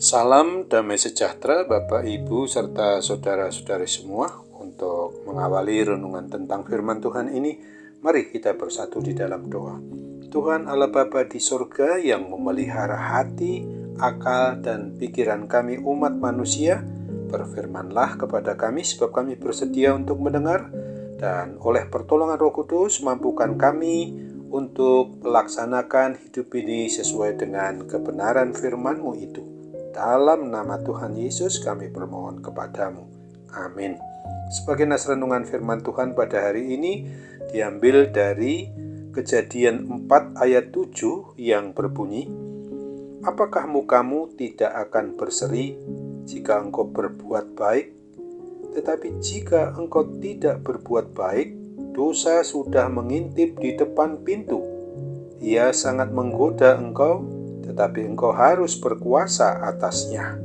Salam damai sejahtera Bapak, Ibu, serta saudara-saudari semua. Untuk mengawali renungan tentang firman Tuhan ini, mari kita bersatu di dalam doa. Tuhan Allah Bapa di surga yang memelihara hati, akal, dan pikiran kami umat manusia, berfirmanlah kepada kami sebab kami bersedia untuk mendengar, dan oleh pertolongan Roh Kudus mampukan kami untuk melaksanakan hidup ini sesuai dengan kebenaran firman-Mu itu. Dalam nama Tuhan Yesus kami bermohon kepadamu. Amin. Sebagai nas renungan firman Tuhan pada hari ini diambil dari Kejadian 4 ayat 7 yang berbunyi, apakah mukamu tidak akan berseri jika engkau berbuat baik? Tetapi jika engkau tidak berbuat baik, dosa sudah mengintip di depan pintu. Ia sangat menggoda engkau, tetapi engkau harus berkuasa atasnya.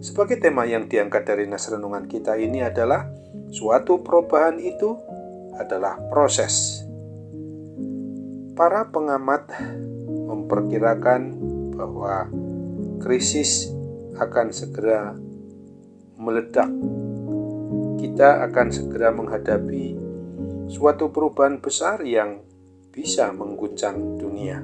Sebagai tema yang diangkat dari nas renungan kita ini adalah suatu perubahan itu adalah proses. Para pengamat memperkirakan bahwa krisis akan segera meledak. Kita akan segera menghadapi suatu perubahan besar yang bisa mengguncang dunia.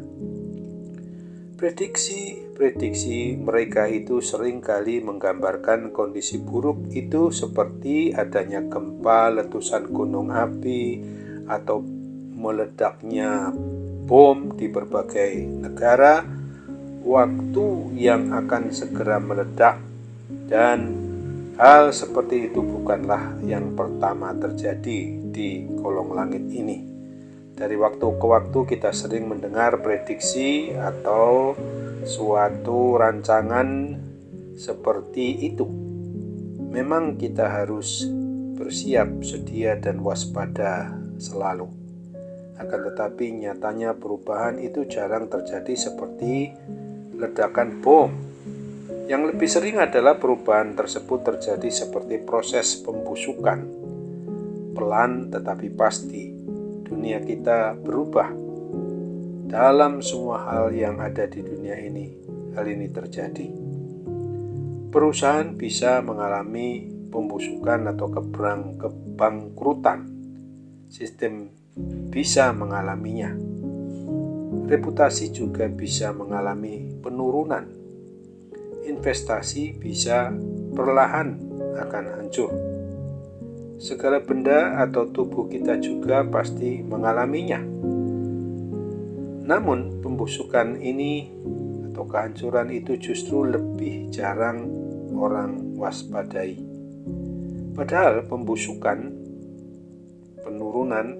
Prediksi mereka itu seringkali menggambarkan kondisi buruk itu seperti adanya gempa, letusan gunung api, atau meledaknya bom di berbagai negara, waktu yang akan segera meledak, dan hal seperti itu bukanlah yang pertama terjadi di kolong langit ini. Dari waktu ke waktu kita sering mendengar prediksi atau suatu rancangan seperti itu. Memang kita harus bersiap, sedia, dan waspada selalu. Akan tetapi nyatanya perubahan itu jarang terjadi seperti ledakan bom. Yang lebih sering adalah perubahan tersebut terjadi seperti proses pembusukan. Pelan tetapi pasti. Dunia kita berubah. Dalam semua hal yang ada di dunia ini, hal ini terjadi. Perusahaan bisa mengalami pembusukan atau kebangkrutan. Sistem bisa mengalaminya. Reputasi juga bisa mengalami penurunan. Investasi bisa perlahan akan hancur. Segala benda atau tubuh kita juga pasti mengalaminya. Namun pembusukan ini atau kehancuran itu justru lebih jarang orang waspadai. Padahal pembusukan, penurunan,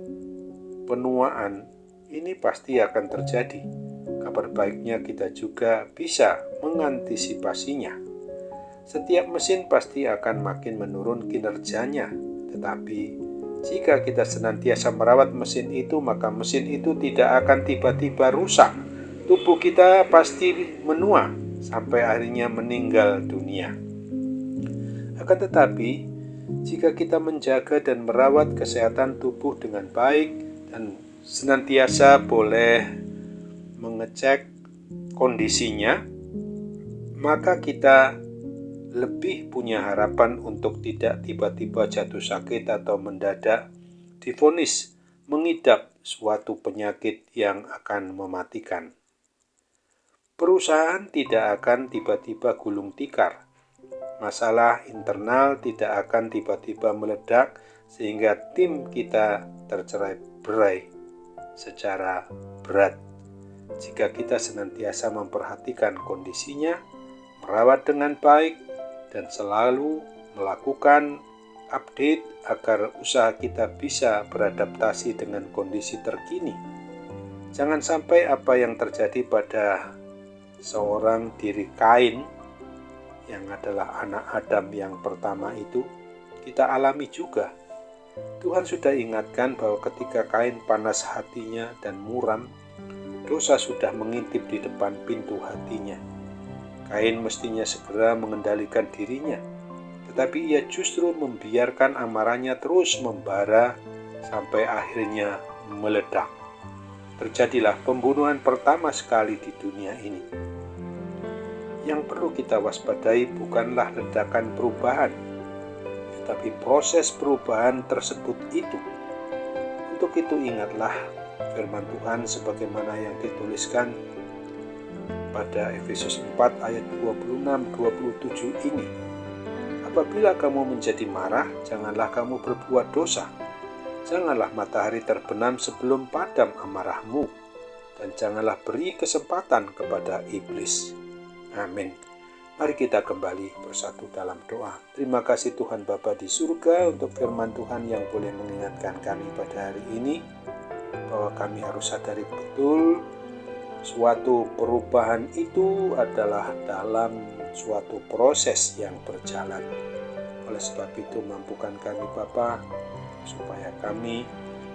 penuaan ini pasti akan terjadi. Kabar baiknya kita juga bisa mengantisipasinya. Setiap mesin pasti akan makin menurun kinerjanya. Tetapi jika kita senantiasa merawat mesin itu, maka mesin itu tidak akan tiba-tiba rusak. Tubuh kita pasti menua sampai akhirnya meninggal dunia. Akan tetapi, jika kita menjaga dan merawat kesehatan tubuh dengan baik dan senantiasa boleh mengecek kondisinya, maka kita lebih punya harapan untuk tidak tiba-tiba jatuh sakit atau mendadak divonis mengidap suatu penyakit yang akan mematikan. Perusahaan tidak akan tiba-tiba gulung tikar. Masalah internal tidak akan tiba-tiba meledak sehingga tim kita tercerai-berai secara berat. Jika kita senantiasa memperhatikan kondisinya, merawat dengan baik, dan selalu melakukan update agar usaha kita bisa beradaptasi dengan kondisi terkini. Jangan sampai apa yang terjadi pada seorang diri Kain, yang adalah anak Adam yang pertama itu, kita alami juga. Tuhan sudah ingatkan bahwa ketika Kain panas hatinya dan muram, dosa sudah mengintip di depan pintu hatinya. Kain mestinya segera mengendalikan dirinya, tetapi ia justru membiarkan amarahnya terus membara sampai akhirnya meledak. Terjadilah pembunuhan pertama sekali di dunia ini. Yang perlu kita waspadai bukanlah ledakan perubahan, tetapi proses perubahan tersebut itu. Untuk itu ingatlah firman Tuhan sebagaimana yang dituliskan pada Efesus 4 ayat 26-27 ini. Apabila kamu menjadi marah, janganlah kamu berbuat dosa. Janganlah matahari terbenam sebelum padam amarahmu, dan janganlah beri kesempatan kepada iblis. Amin. Mari kita kembali bersatu dalam doa. Terima kasih Tuhan Bapa di surga untuk firman Tuhan yang boleh mengingatkan kami pada hari ini, bahwa kami harus sadari betul suatu perubahan itu adalah dalam suatu proses yang berjalan. Oleh sebab itu mampukan kami Bapa, supaya kami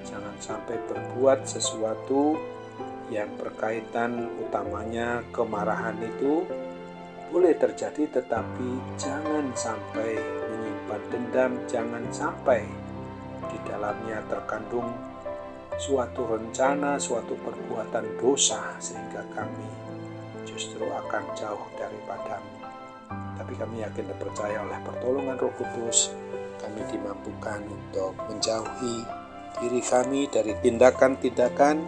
jangan sampai berbuat sesuatu yang berkaitan utamanya kemarahan itu boleh terjadi, tetapi jangan sampai menyimpan dendam, jangan sampai di dalamnya terkandung suatu rencana, suatu perbuatan dosa sehingga kami justru akan jauh daripadamu. Tapi kami yakin dan percaya oleh pertolongan Roh Kudus, kami dimampukan untuk menjauhi diri kami dari tindakan-tindakan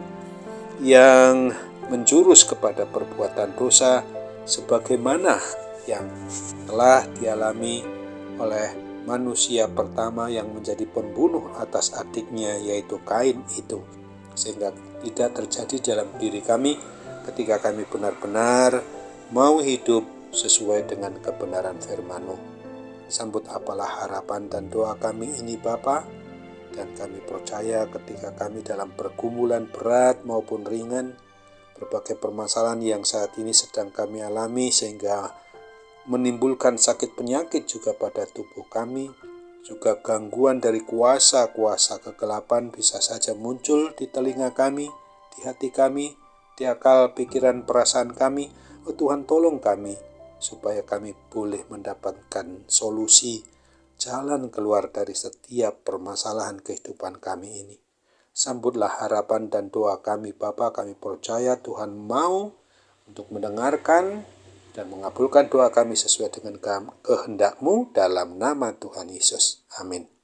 yang menjurus kepada perbuatan dosa, sebagaimana yang telah dialami oleh manusia pertama yang menjadi pembunuh atas adiknya, yaitu Kain itu. Sehingga tidak terjadi dalam diri kami ketika kami benar-benar mau hidup sesuai dengan kebenaran firman-Mu. Sambut apalah harapan dan doa kami ini Bapa, dan kami percaya ketika kami dalam pergumulan berat maupun ringan, berbagai permasalahan yang saat ini sedang kami alami sehingga menimbulkan sakit penyakit juga pada tubuh kami, juga gangguan dari kuasa-kuasa kegelapan bisa saja muncul di telinga kami, di hati kami, di akal pikiran perasaan kami. Oh Tuhan, tolong kami supaya kami boleh mendapatkan solusi, jalan keluar dari setiap permasalahan kehidupan kami ini. Sambutlah harapan dan doa kami Bapa. Kami percaya Tuhan mau untuk mendengarkan dan mengabulkan doa kami sesuai dengan kehendak-Mu dalam nama Tuhan Yesus. Amin.